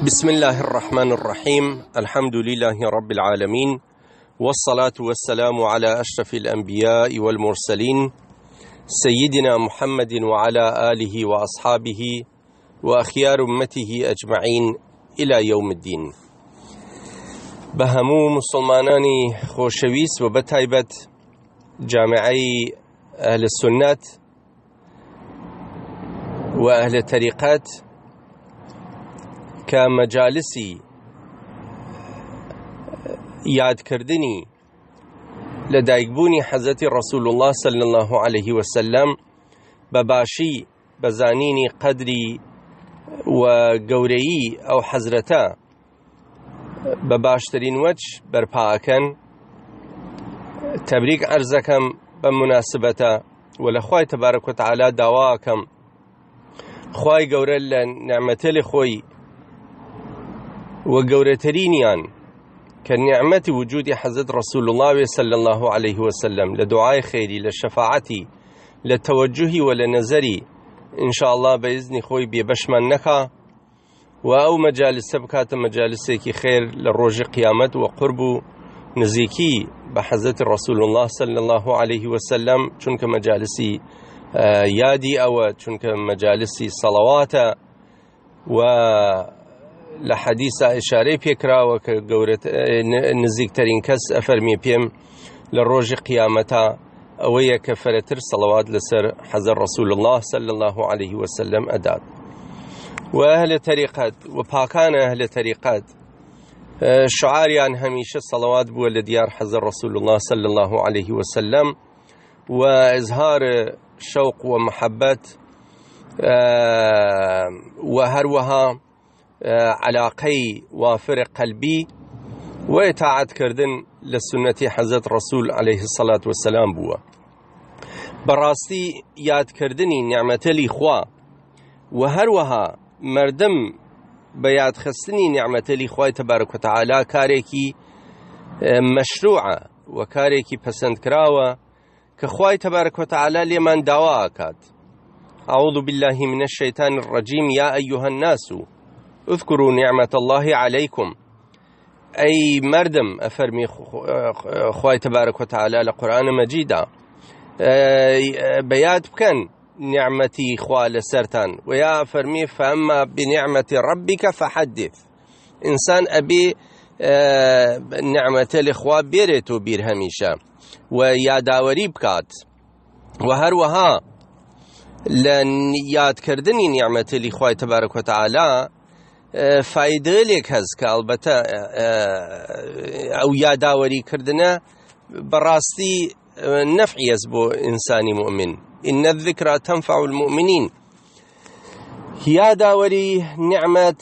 بسم الله الرحمن الرحيم. الحمد لله رب العالمين، والصلاة والسلام على أشرف الأنبياء والمرسلين سيدنا محمد وعلى آله وأصحابه وأخيار أمته أجمعين إلى يوم الدين. بهمو مسلماناني خوشويس وبتايبت جامعي أهل السنة وأهل الطريقات كمجالسي ياد كردني لدايقبوني حضرت رسول الله صلى الله عليه وسلم بباشي بزانيني قدري وقوريي أو حزرتا بباشترين وجه برپاكن تبريك عرزكم بمناسبة ولخواي تبارك وتعالى دواكم خواي قورل نعمتي خوي وقورترينيان كالنعمة وجود حضرت رسول الله صلى الله عليه وسلم لدعاء خيري للشفاعتي للتوجه ولنزري إن شاء الله بإذن خوي ببشمان نكا وأو مجالس سبكات مجالسك خير للروج قيامت وقرب نزيكي بحضرت رسول الله صلى الله عليه وسلم چونك مجالسي يادي أو چونك مجالسي صلوات و لحديث إشارة بيكرا وكقورة نزيك ترين كس أفرمي بيم للروج قيامتا أويا كفرتر صلوات لسر حضر رسول الله صلى الله عليه وسلم أداد. وأهل طريقات وباكان أهل طريقات شعاريان هميشه صلوات بو لديار حضر رسول الله صلى الله عليه وسلم وإظهار شوق ومحبة وهروها علاقي وافر قلبي وإطاعة كردن للسنة حضرت رسول عليه الصلاة والسلام بوا براستي ياد كردني نعمة لي خوا وهروها مردم بياد خستني نعمة لي خوا تبارك وتعالى كاريكي مشروعة وكاريكي پسند كراوة كخوا تبارك وتعالى لمن دواكات. أعوذ بالله من الشيطان الرجيم. يا أيها الناس اذكروا نعمة الله عليكم. أي مردم أفرمي خواي تبارك وتعالى لقرآن مجيدا بياد بكن نعمتي خوال سرتان ويا أفرمي فأما بنعمة ربك فحدث. إنسان أبي نعمة الإخوة بيرتو بير هميشة ويا داوري بكات وهروها لن ياد كردني نعمة الإخوة تبارك وتعالى فايدة لك هزك البته أو ياداوري كردنا براستي نفع يزبو إنساني مؤمن. إن الذكرى تنفع المؤمنين. ياداوري نعمة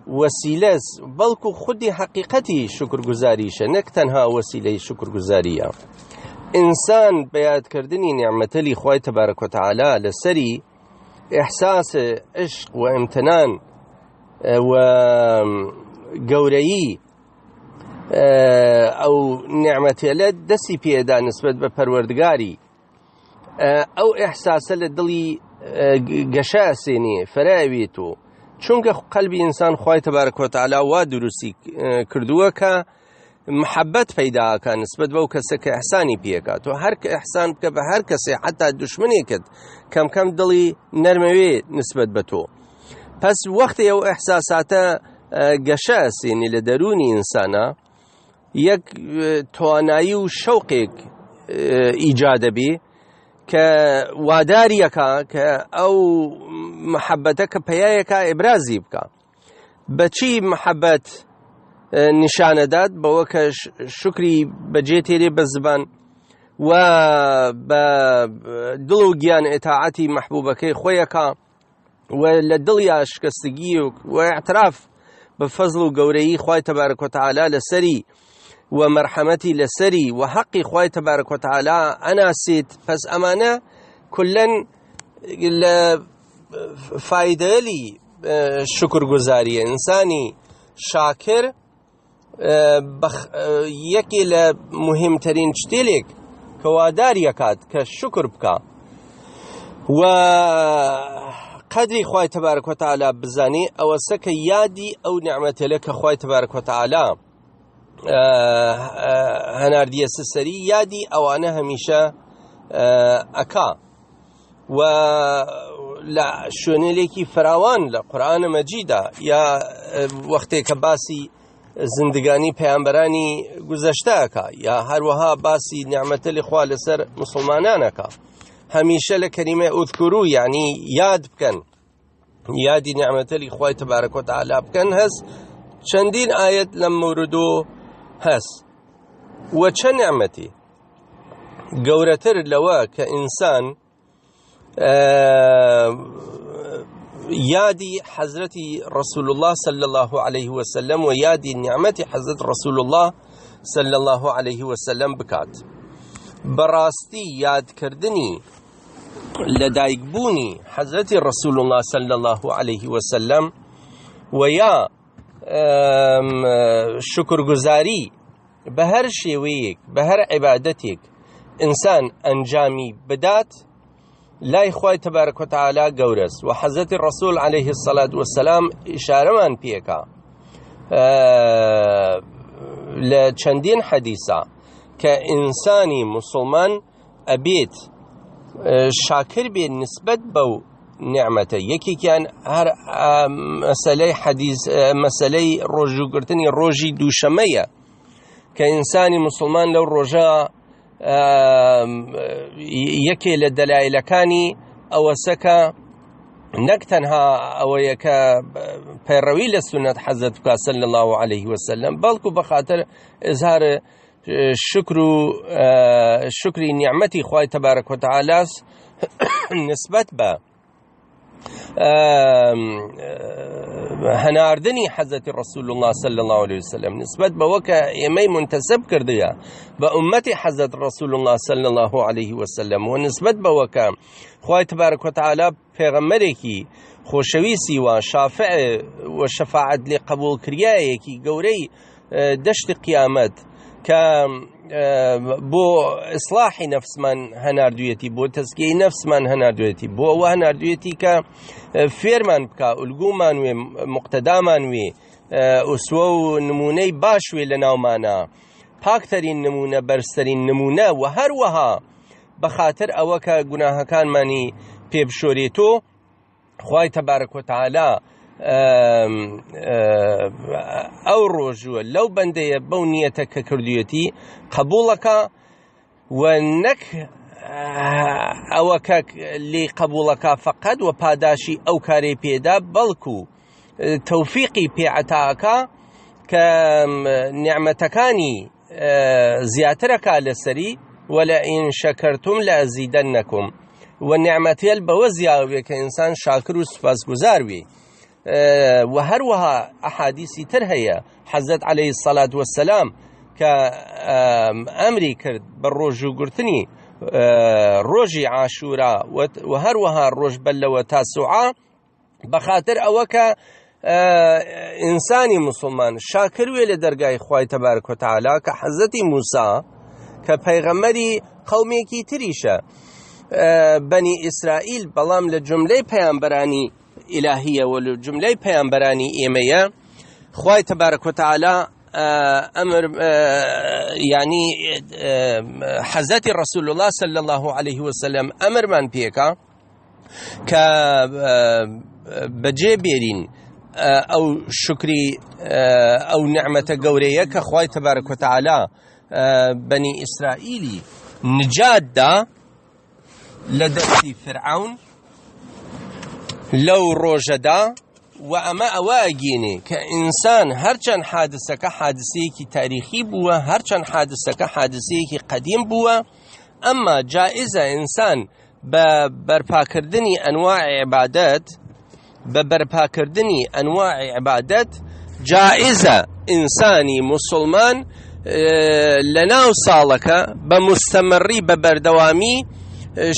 وسيلة بلكو خدي حقيقتي شكر گزاريشة نكتنها وسيلة شكر گزارية. إنسان بياد كردني نعمة لي خواي تبارك وتعالى لسري إحساس عشق وامتنان وقوريي أو نعمتي لدسي بيدا نسبة بپروردگاري أو إحساس لدلي قشاسيني فراويتو چونك قلبي إنسان خواهي تبارك وتعالى وادرسي كردوكا محبت پیدا کا نسبت بو کس که احسانی پیکات و هر احسان که به هر کسی حتی دشمنی کد کم کم دلی نرموی نسبت به تو. پس وقتی او احساسات گشاسینی لدرونی انسانا یک توانایی و شوقی ایجاد بی که واداریکا که او محبتک پیایکا ابرازی بکا بچی محبت نشانه داد بوك شكري بجيتي بالزبان وبدلو جيان اطاعتي محبوبك خويكا ولدليا شكستگي واعتراف بفضل وقوري خوي تبارك وتعالى لسري ومرحمتي لسري وحقي خوي تبارك وتعالى أنا سيت بس أمانة كلن فايدة لي شكر گزاري إنساني شاكر یکی لمهمترین شتێک کەواداریەکات کە شکر بکە و قدری خوای تبارک و تعالی بزانی ئەوە سەکە یادی ئەو نعمەتە لە کە خوای تبارک و تعالی هەناردیە سەری یادی ئەوانە هەمیشە ئەکا و لە شوێنێکی فراوان لە قورئانە مەجیدا یا وەختێک کە باسی زندگانی پەیامبەرانی گوزەشتەکە یا هەروەها باسی نعمەتە لە خوا لەسەر مسلمانانەکە هەمیشە لە کەریمە ئوذکورو یعنی یاد بکەن یادی نعمەتە لە خوای تبارک و تعالی بکەن هەست چەندین ئاەت لەم موردۆ هەست و چەند نعمەتی گەورەتر لەوە کە ئینسان یادی حەزرەتی رسول الله صلى الله عليه وسلم و یادی نعمەتی حەزرەت رسول الله صلى الله عليه وسلم بکات بەڕاستی یادکردنی لەدایکبوونی حەزرەتی رسول الله صلى الله عليه وسلم و یا شکرگوزاری بە هەر شێوەیەک بە هەر عیبادەتێک ئینسان ئەنجامی بدات لای خوای تبارک و تعالی گەورەست و حەزرەتی ڕەسوول عەلەیه السەلات وەسەلام ئیشارەمان پێکا لە چەندین حەدیثە کە ئینسانی مسلمان ئەبێت شاکر بێت نسبەت بەو نعمەتە یەکێکیان هەر مەسەلەی حەدیث مەسەلەی ڕۆژوگرتنی ڕۆژی دووشەمەیە کە ئینسانی مسلمان لەو ڕۆژە یەکێ لە دەلایلەکانی ئەوە سەکە نەک تەنها ئەوەیە کە پەیڕەوی لە سونەت حەزرەت بکات صلی الله عليه وسلم بەڵکو بەخاتر ئظهار شکری نیعمەتی خوای تبارک و تعالی نسبەت بە هەناردنی حەزرەتی رسول الله صلى الله عليه وسلم نسبەت بەوە کە ئێمەی منتەسب کردووە بە ئومەتی حەزرەت رسول الله صلى الله عليه وسلم و نسبەت بەوە کە خوای تبارک و تعالی پێغەمبەرێکی خۆشەویستی و شافع و شەفاعەت لێ قبوڵکریایەکی گەورەی دەشتی قیامەت کە بۆ ئیسلاحی نەفسمان هەناردوویەتی بۆ تەزکیەی نەفسمان هەناردوویەتی بۆ ئەوە هەناردوویەتی کە فێرمان بکە ئولگومان وێ مقتەدامان وێ ئوسوە و نمونەی باش وێ لە ناومانە پاکترین نمونە بەرزترین نمونە و هەروەها بەخاتر ئەوە کە گوناهەکانمانی پێبشۆرێتۆ خوای تەبارەک و تەعالا ئەو ڕۆژووە لەو بەندەیە بەو نیەتە کە کردوویەتی قبوڵەکە و نەک ئەوە کە لێ قبوڵەکە فەقەت و پاداشی ئەو کارەی پێدا بەڵکو تەوفیقی پێعەتاکە کە نیعمەتەکانی زیاترەکە لەسەری وەلئین شەکەرتم لەئەزیدەنەکم و نیعمەتێل بەوە زیاوێ کە ئینسان شاکر و سوپاسگوزار وێ و هەروەها ئەحادیسی تر هەیە حەزرەت عەلەیه السەلات وەسەلام کە ئەمری کرد بە ڕۆژوگرتنی ڕۆژی عاشورا و هەروەها ڕۆژ بەلەوە تاسوعا بەخاتر ئەوە کە ئینسانی مسلمان شاکر وێ لە دەرگای خوای تەبارەک و تەعالا کە حەزرەتی موسا کە پەیغەمبەری قەومێکی تریشە بەنی ئیسرائیل بەڵام لە جملەی پەیامبەرانی ئیلاهیە و لە جملەی پەیامبەرانی ئێمەیە خوای تەبارەک و تەعالا ئەمر یعنی حەزرەتی رسول الله صلی الله عليه وسلم ئەمرمان پێکا کە بەجێ بێرین ئەو شکری ئەو نعمەتە گەورەیە کە خوای تەبارەک و تەعالا بەنی ئیسرائیلی نجاتدا لە دەستی فرعون لەو ڕۆژەدا و ئەمە ئەوە ئەگێنێ کە ئینسان هەرچەند حادسەکە حادسەیەکی تاریخی بووە هەرچەند حادسەکە حادسەیەکی قەدیم بووە ئەمما جائزە ئینسان بە بەرپاکردنی ئەنواعی عیبادەت بە بەرپاکردنی ئەنواعی عیبادەت جائزە ئینسانی موسڵمان لە ناو ساڵەکە بە مستەمڕی بە بەردەوامی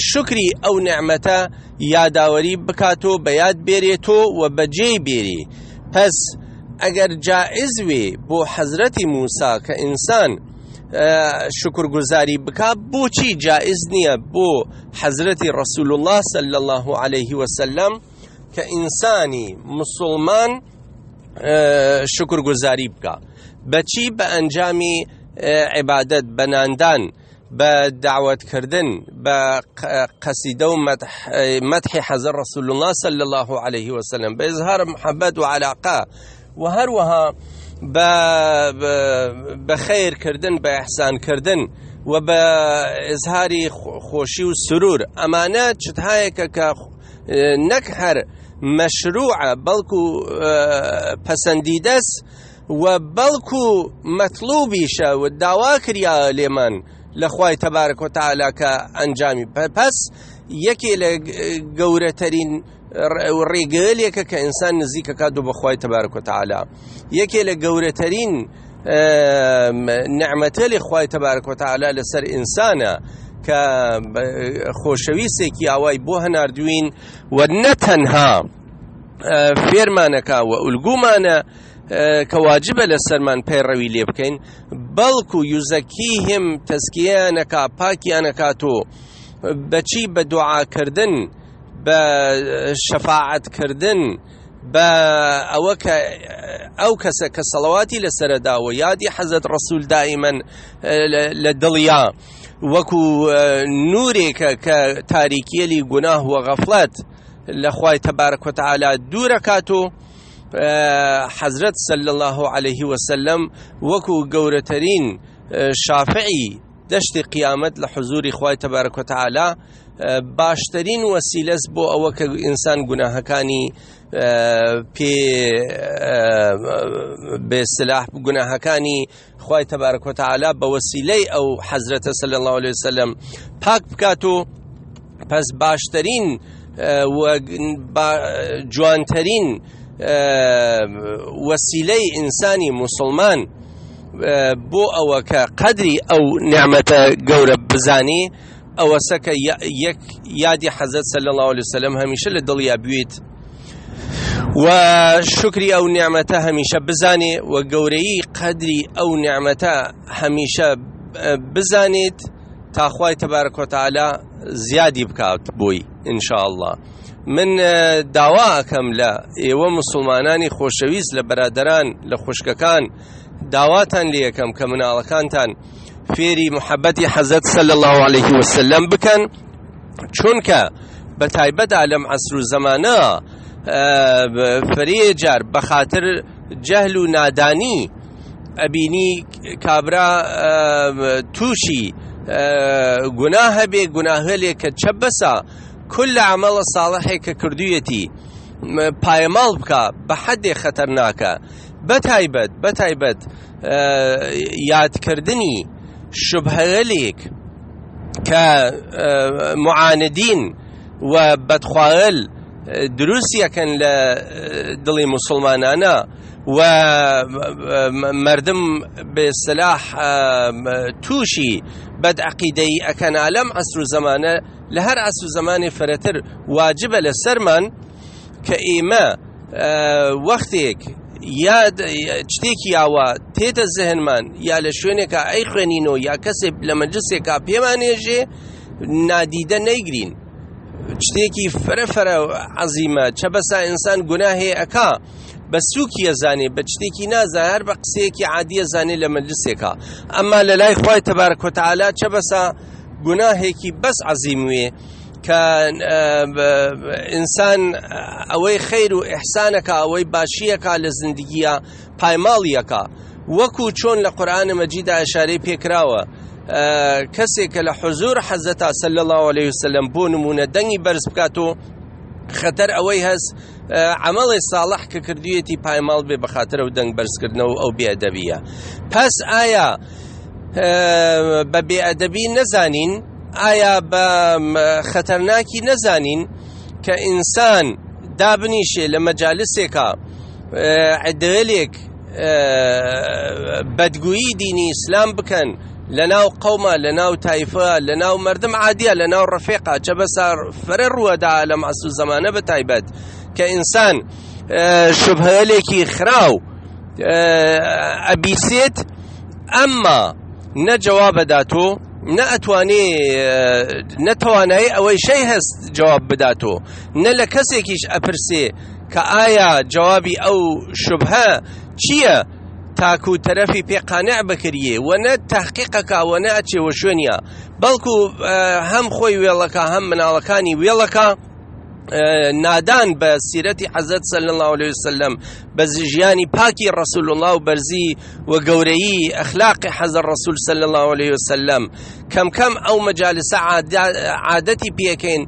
شکری ئەو نعمەتە یاداوەری بکاتۆ بە یاد بێرێتۆ و بەجێ بێری پس ئەگەر جائز وێ بۆ حەزرەتی موسا کە ئینسان شکرگوزاری بکا بۆچی جائز نییە بۆ حەزرەتی رسول الله صلی الله عليه وسلم کە ئینسانی مسلمان شکرگوزاری بکە بەچی بە ئەنجامی عیبادەت بە ناندان بە دعوتکردن بە قەسیدە و مەدحی حەزرەت ڕەسوول الله صلی الله عليه وسلم بە ئیزهار محەبەت و عەلاقە و هەروەها بە خەیرکردن بە ئیحسانکردن و بە ئیزهاری خۆشی و سرور ئەمانە چتهایەکە کە نەک هەر مەشروعە بەڵکو پەسەندیدەست و بەڵکو مەطلوبیشە و داوا کریا لێمان لە خوای تەبارەک و تەعالا کە ئەنجامی پەس یەکێ لە گەورەترین ڕێگەیەکە کە ئینسان نزیکەکات و بە خوای تەبارەک و تەعالا یەکێ لە گەورەترین نعمەتە لێ خوای تەبارەک و تەعالا لەسەر ئینسانە کە خۆشەویستێکی ئاوای بۆ هەناردوین و نەتەنها فێرمانەکە و ئولگومانە کە واجبە لەسەرمان پەیڕەوی لێ بکەین بەڵکو یوزەکیهم تەزکیەیانەکا پاکیانەکاتۆ بەچی بە دوعاکردن بە شەفاعەتکردن بە ئەوە کە ئەو کەسە کە سەڵەواتی لەسەرەداوە یادی حەزرەت ڕەسوول دائیمەن لە دڵیا وەکو نورێکە کە تاریکیەلی گوناه و غەفڵەت لە خوای تەبارەک و تەعالا دوورەکاتۆ حەزرەت صلی الله عليه وسلم وەکو گەورەترین شافعی دەشتی قیامەت لە حوزوری خوای تەبارەک و تەعالا باشترین وەسیلەس بۆ ئەوە کە ئینسان گوناهەکانی پێ بێسلاح گوناهەکانی خوای تەبارەک و تەعالا بە وەسیلەی ئەو حەزرەتە صلی الله عليه وسلم پاک بکاتۆ پس باشترین و جوانترین وەسیلەی ئینسانی مسلمان بۆ ئەوە کە قەدری ئەو نعمەتە گەورە بزانی ئەوەسە کە یادی حەزرەت صلی الله عليه وسلم هەمیشە لە دڵیا بوێت و شکری ئەو نعمەتە هەمیشە بزانێ و گەورەی قەدری ئەو نعمەتە هەمیشە بزانێت تا خوای تەبارەک و تەعالا زیادی بکات بۆی ئینشاء الله. من داوا ئەکەم لە ئێوە مسلمانانی خۆشەویست لە بەرادەران لە خوشکەکان داواتان لێ یەکەم کە مناڵەکانتان فێری محەبەتی حەزرەت صلی الله عليه وسلم بکەن چونکە بە تایبەتدا لەم عەسر و زەمانە فرێجار بە خاتر جەهل و نادانی ئەبینی کابرا تووشی گوناهە بێ گوناهە لێ کە چە بەسە كل عمل صالحی کە کردوویەتی پایەماڵ بکە بە حەدێ خەتەرناکە بەتایبەت یادکردنی شوبهەیەک کە معاندین و بەدخواهل دروستیەکەن لە دڵی مسلمانانە و مردم بەسلاح تووشی بەدعەقیدەی ئەکەنا لەم عەسر و زەمانە لە هەر عەسر و زەمانی فەرەتر واجبە لەسەرمان کە ئێمە وەختێک یا شتێکی یاوە تێتە زەهنمان یا لە شوێنێکە ئەی خوێنینەوە یا کەسێک لە مەجلسێکا پێمانێژێ نادیدە نەیگرین شتێکی فەرە عەزیمە چە بەسا ئینسان گوناهێ ئەکا بە سووکی ئەزانێ بە شتێکی نازانێ هەر بە قسەیەکی عادی ئەزانێ لە مەجلسێکە ئەمما لە لای خوای تەبارەک و تەعالا چە بەسا گوناهێکی بەس عەزیم وێ کە ئینسان ئەوەی خەیر و ئیحسانەکە ئەوەی باشیەکە لە زندگیە پایماڵیەکە وەکو چۆن لە قورئانە مەجیددا ئەشارەی پێکراوە کەسێکە لە حوزور حەزرەتا صلی الله عليه وسلم بۆ نمونە دەنگی بەرز بکاتۆ خەتەر ئەوەی هەست عەمەڵی ساڵح کە کردوویەتی پایماڵ بێ بەخاتر ئەو دەنگ بەرزکردنەوە ئەو بێئەدەبیە. پس ئایا بە بێئەدەبی نەزانین ئایا بە خەتەرناکی نەزانین کە ئینسان دابنیشێ لە مەجالسێکە عدەوێلێک بەدگویی دینی ئیسلام بکەن لە ناو قەومە لە ناو تایفە لە ناو مردم عادیە لە ناو ڕەفیقە چە بەسا فەرە ڕووەدا لەم عەسر و زەمانە بەتایبەت کە ئینسان شوبهەیەلێکی خراو ئەبیسێت ئەمما نەجەوابەداتۆ نەتوانێ نەتوانایی ئەوەی شەی هەست جواب بداتۆ، نە لە کەسێکیش ئەپرسێ کە ئایا جوابی ئەو شوبهە چییە تاکو تەرەفی پێ قانع بکریێ و نە تەحقیقەکە و نە ئەچێوە شوێنیە، بەڵکو هەم خۆی وێڵەکە هەم مناڵەکانی وێڵەکە نادان بە سیرەتی حەزرەت صلی الله عليه وسلم، بە ژیانی پاکی ڕەسوول الله و بەرزی و گەورەیی ئەخلاقی حەزرەت ڕەسوول صلی الله عليه وسلم کەم کەم ئەو مەجالسە عادەتی پێکەین،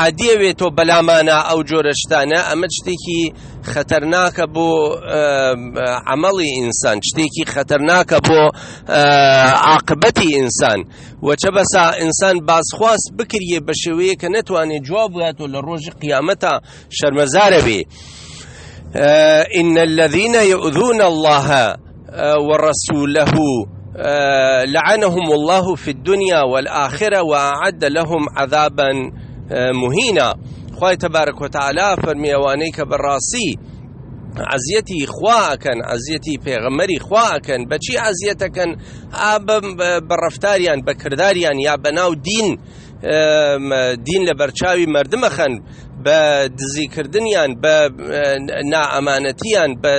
عادیەوێتۆ بەلامانە ئەو جۆرە شتانە. ئەمە شتێکی خەتەرناکە بۆ عەمەڵی ئینسان، شتێکی خەتەرناکە بۆ عاقبەتی ئینسان، و چە بەسا ئینسان بازخواست بکریێ بە شێوەیە کە نەتوانێت جواب بگاتۆ لە ڕۆژی قیامەتە شەرمەزارە بێ. إن الذين يؤذون الله ورسوله لعنهم الله في الدنيا والآخرة وأعد لهم عذابا مهینە. خوای تەبارەک و تەعالا فەرمی ئەوانەی کە بەڕاستی عەزیەتی خوا ئەکەن، عەزیەتی پێغەمبەری خوا ئەکەن، بەچی عەزیەتەکەن؟ بە ڕەفتاریان، بە کرداریان، یا بەناو دین لە بەرچاوی مردمەخەن، بە دزیکردنیان، بە نائەمانەتیان، بە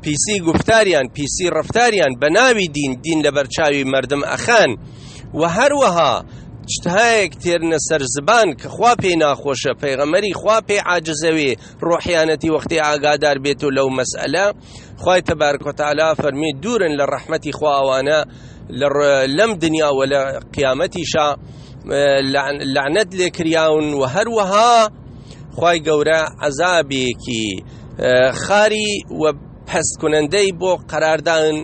پیسی گفتاریان، پیسی ڕەفتاریان بە ناوی دین لە بەرچاوی مردم ئەخەن، و هەروەها شتهایەک تێرنە سەر زبان کە خوا پێی ناخۆشە، پەیغەمبەری خوا پێی عاجزەوێ، ڕۆحیانەتی وەختی ئاگادار بێت و لەو مەسئلە. خوای تەبارەک و تەعالا فەرمی دوورن لە ڕەحمەتی خوا ئەوانە لەم دنیا و لە قیامەتیشا لعنەت لێکریاون، و هەروەها خوای گەورە عەزابێکی خاری و پەستکونەندەی بۆ قەراردان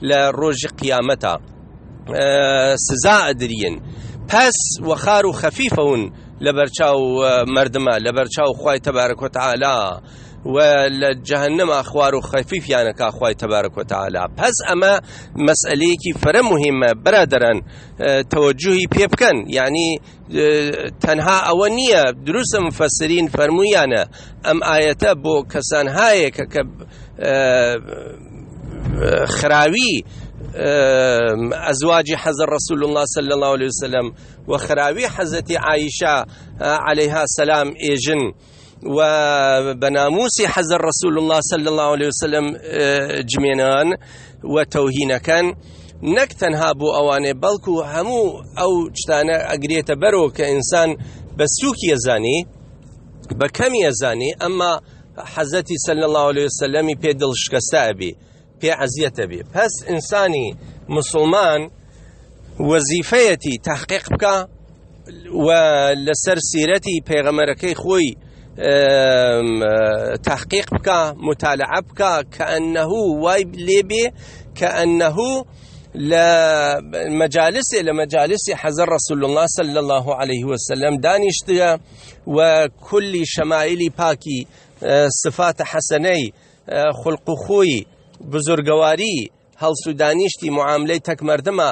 لە ڕۆژی قیامەتە سزا ئەدرین. پس و خار و خەفیفەون لە بەرچاو مردمە، لە بەرچاو خوای تەبارەک و تەعالا، و لە جەهەنەما خوار و خەفیفیانەکە خوای تەبارەک و تەعالا. پس ئەمە مەسئلەیەکی فرە مهمە برادەران، تەوەجوهی پێ بکەن. یعنی تەنها ئەوە نییە، دروستە مفەسرین فەرموویانە ئەم ئایەتە بۆ کەسان هەیەکە کە خراوی ئەزواجی حەزرەت ڕەسوول الله صلی الله عليه وسلم و خراوی حەزەتی عایشە عەلەیها سەلام ئێژن، و بەناموسی حەزرەت ڕەسوول الله صلی الله عليه وسلم جمێنان و تەوهینەکەن، نەک تەنها بۆ ئەوانێ بەڵکو هەموو ئەو شتانە ئەگرێتە بەرەوە کە ئینسان بە سووکی ئەزانێ، بە کەمی ئەزانێ، ئەمما حەزەتی صلی الله عليه وسلمی پێ دڵشکەستە ئەبێ، پێ عەزیەتە بێ. پس ئینسانی مسلمان وەزیفەیەتی تەحقیق بکە و لەسەر سیرەتی پێغەمبەرەکەی خۆی تحقیق بکە، مطالعە بکە، کەئەنەهو وای لێبێ کەئەنەهو لە مەجالسی حەزرەت ڕەسوول الله صلی الله عليه وسلم دانیشتە، و کولی شەمائلی پاکی، صفاتە حەسەنەی، خولق و خۆی، بزرگەواری، هەڵس و دانیشتی معاملەی تەک مردمە،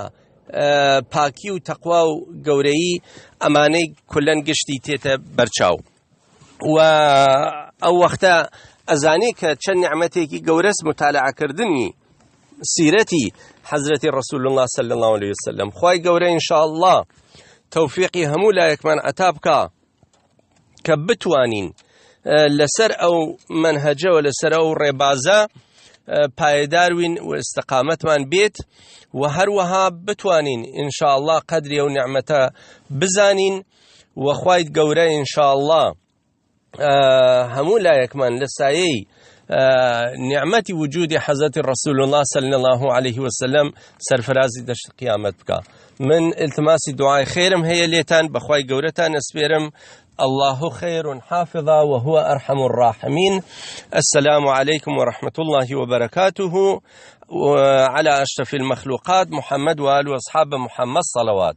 پاکی و تەقوا و گەورەیی، ئەمانەی کولەن گشتی تێتە بەرچاو. و ئەو وەختە ئەزانێ کە چەند نیعمەتێکی گەورەس مطالعەکردنی سیرەتی حەزرەتی ڕەسوول الله صلی الله عليه وسلم. خوای گەورە ئینشاءالله تەوفیقی هەموو لایەکمان عەتا بکە کە بتوانین لەسەر ئەو منهەجە و لەسەر ئەو ڕێبازە پایداروین و استقامەتمان بێت، و هەروەها بتوانین ئینشاءالله قەدری ئەو نیعمەتە بزانین، و خوای گەورە ئینشاءالله هەموو لایەکمان لە سایەی نعمەتی وجودی حەزەتی ڕەسوول الله صلی الله عليه وسلم سەرفرازی دەشت قیامەت بکە. من التماسی دوعای خێرم هەیە لێتان، بەخوای گەورەتان ئەسپێرم. الله خير حافظا وهو أرحم الراحمين. السلام عليكم ورحمة الله وبركاته. وعلى أشرف المخلوقات محمد وآله وأصحاب محمد صلوات.